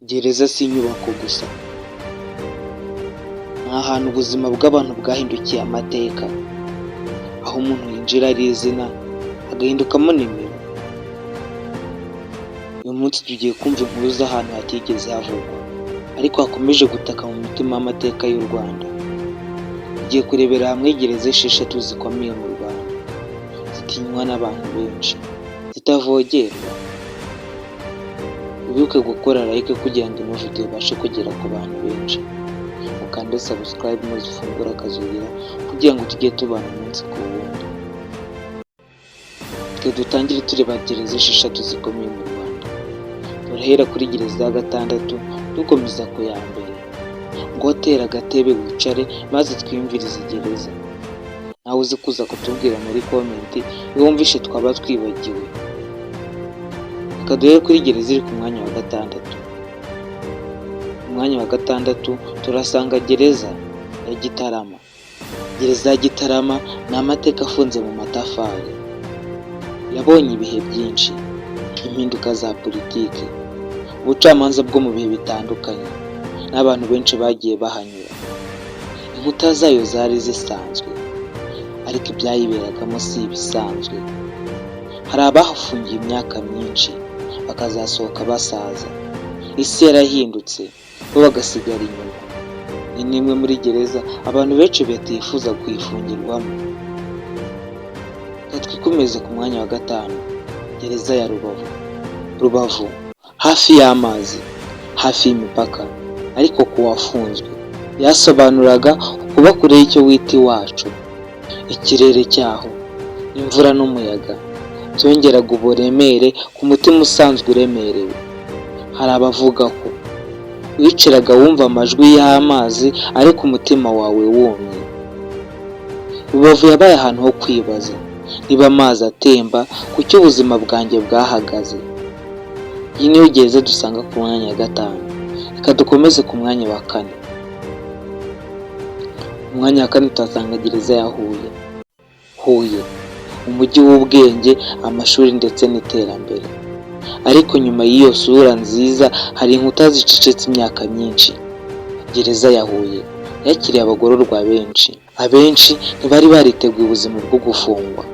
Gereza si inyubako gusa, ni ahantu ubuzima bw'abantu bwahindukiye amateka, aho umuntu yinjira ari izina agahindukamo nimero. Uyu munsi tugiye kumva inkuru z'ahantu hatigeze havugwa ariko hakomeje gutaka mu mitima y'amateka y'u Rwanda. Tugiye kurebera hamwe gereza 6 zikomeye mu Rwanda, zitinywa n'abantu benshi, zitavogerwa. Wibuke gukora like kugira ngo ino video ibashe kugera ku bantu benshi, ukande subscribe maze ufungure akazogera kugira ngo tujye tubana umunsi ku wundi. Twe dutangire tureba gereza 6 zikomeye mu Rwanda. Turahera kuri gereza ya 6 dukomeza ku ya mbere. Ngo tera agatebe wicare maze twiyumvirize gereza. Nawe uzi kuza kutubwira muri comment wumvishe twaba twibagiwe. Reka duhere kuri gereza iri ku mwanya wa 6. Umwanya wa 6 turasanga gereza ya Gitarama. Gereza ya Gitarama ni amateka afunze mu matafari. Yabonye ibihe byinshi, impinduka za politiki, ubucamanza bwo mu bihe bitandukanye, n'abantu benshi bagiye bahanyura. Inkuta zayo zari zisanzwe, ariko ibyayiberagamo si ibisanzwe. Hari abahafungiye imyaka myinshi bakazasohoka basaza. Isi yarahindutse, bo bagasigara inyuma. Ni nimwe muri gereza abantu benshi batifuza kuyifungirwamo. Twikomeze ku mwanya wa 5, gereza ya Rubavu. Rubavu hafi y'amazi, hafi y'imipaka, ariko kuwafunzwe yasobanuraga kuba kure y'icyo wita iwacu. Ikirere cyaho, imvura n'umuyaga byongeraga uburemere ku mutima usanzwe uremerewe. Hari abavuga ko wiciraga wumva amajwi y'amazi ariko umutima wawe wumye. Rubavu yabaye ahantu ho kwibaza niba amazi atemba kuki ubuzima bwanjye bwahagaze. Iyi niyo gereza dusanga ku mwanya wa 5. Reka dukomeze ku mwanya wa 4. Umwanya wa 4 tuhasanga gereza ya Huye. Huye, umujyi w'ubwenge, amashuri ndetse n'iterambere. Ariko nyuma y'iyo sura nziza hari inkuta zicecetse imyaka myinshi. Gereza ya Huye yakiriye abagororwa benshi. Abenshi ntibari bariteguye ubuzima bwo gufungwa,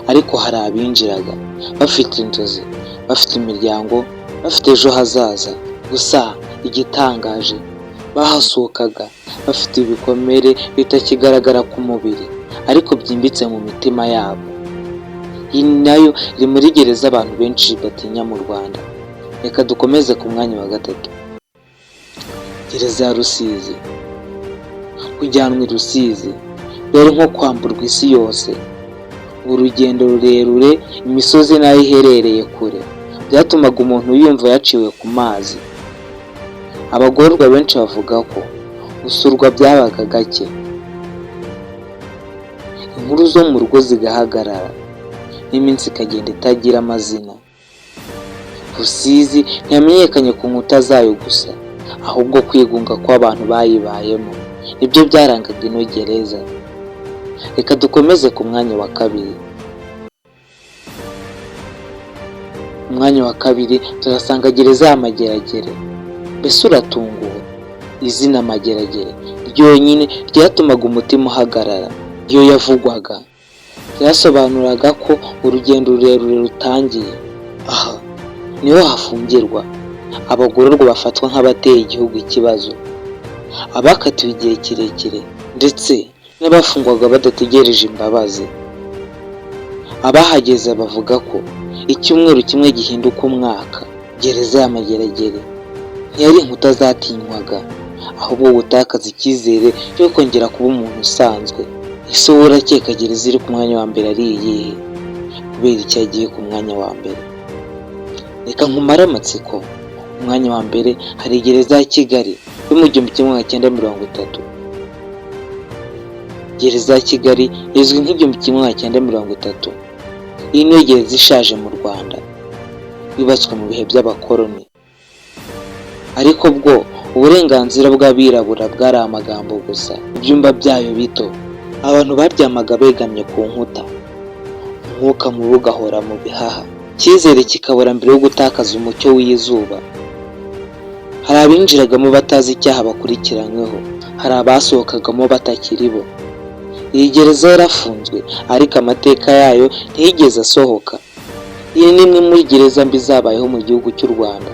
ariko hari abinjiraga bafite inzozi, bafite imiryango, bafite ejo hazaza. Gusa igitangaje, bahasohokaga bafite ibikomere bitakigaragara ku mubiri ariko byimbitse mu mitima yabo. Iyi nayo iri muri gereza abantu benshi batinya mu Rwanda. Reka dukomeze ku mwanya wa 3. Gereza ya Rusizi. Kujyanwa i Rusizi byari nko kwamburwa isi yose. Urugendo rurerure, imisozi nayo iherereye kure, byatumaga umuntu yumva yaciwe ku mazi. Abagororwa benshi bavuga ko gusurwa byabaga gake, inkuru zo mu rugo zigahagarara, n'iminsi ikagenda itagira amazina. Rusizi ntiyamenyekanye ku nkuta zayo gusa, ahubwo kwigunga kw'abantu bayibayemo nibyo byarangaga ino gereza. Reka dukomeze ku mwanya wa 2. Umwanya wa 2 turasanga gereza ya Mageragere. Mbese uratunguwe? Izina Mageragere ryonyine ryatumaga umutima uhagarara. Iyo yavugwaga byasobanuraga ko urugendo rurerure rutangiye. Aha niho hafungirwa abagororwa bafatwa nk'abateye igihugu ikibazo, abakatiwe igihe kirekire ndetse n'abafungwaga badategereje imbabazi. Abahageze bavuga ko icyumweru kimwe gihinduka umwaka. Gereza ya Mageragere ntiyari inkuta zatinywaga, ahubwo gutakaza icyizere cyo kongera kuba umuntu usanzwe. Ese wowe urakeka gereza iri ku mwanya wa mbere ari iyihe? Kubera iki yagiye ku mwanya wa mbere? Reka nkumare amatsiko. Umwanya wa mbere hari gereza ya Kigali yo mu 1930. Gereza ya Kigali izwi nk'igihumbi 1930. Iyi niyo gereza ishaje mu Rwanda, yubatswe mu bihe by'abakoloni. Ariko bwo uburenganzira bw'abirabura bwari amagambo gusa. Ibyumba byayo bito, abantu baryamaga begamye ku nkuta, umwuka mubi ugahora mu bihaha, icyizere kikabura mbere yo gutakaza umucyo w'izuba. abinjiragamo batazi icyaha bakurikiranyweho, hari abasohokagamo batakiri bo. Iyi gereza yarafunzwe ariko amateka yayo ntiyigeze asohoka. Iyi ni imwe muri gereza mbi zabayeho mu gihugu cy'u Rwanda.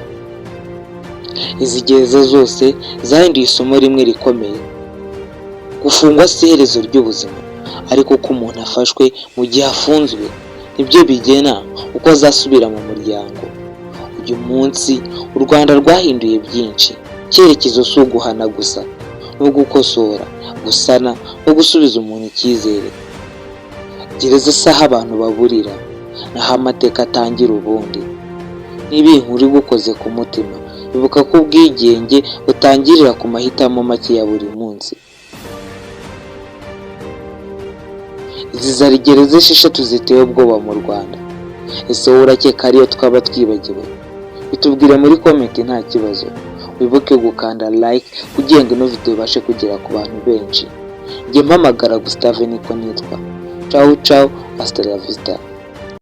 Izi gereza zose zahinduye isomo rimwe rikomeye: gufungwa si iherezo ry'ubuzima, ariko ko umuntu afashwe mu gihe afunzwe nibyo bigena uko azasubira mu muryango. Uyu munsi u Rwanda rwahinduye byinshi. Icyerekezo si uguhana gusa, no gukosora, gusana no gusubiza umuntu icyizere. Gereza si aho abantu baburira, naho amateka atangira ubundi. Niba iyi nkuru igukoze ku mutima, ibuka ko ubwigenge butangirira ku mahitamo make ya buri munsi. Izi zari gereza 6 ziteye ubwoba mu Rwanda. Ese wowe urakeka ariyo twaba twibagiwe? Bitubwire muri komenti nta kibazo. Wibuke gukanda like kugira ngo ino video ibashe kugera ku bantu benshi. Njye mpamagara Gustave niko nitwa. Ciao ciao, hasta la vista.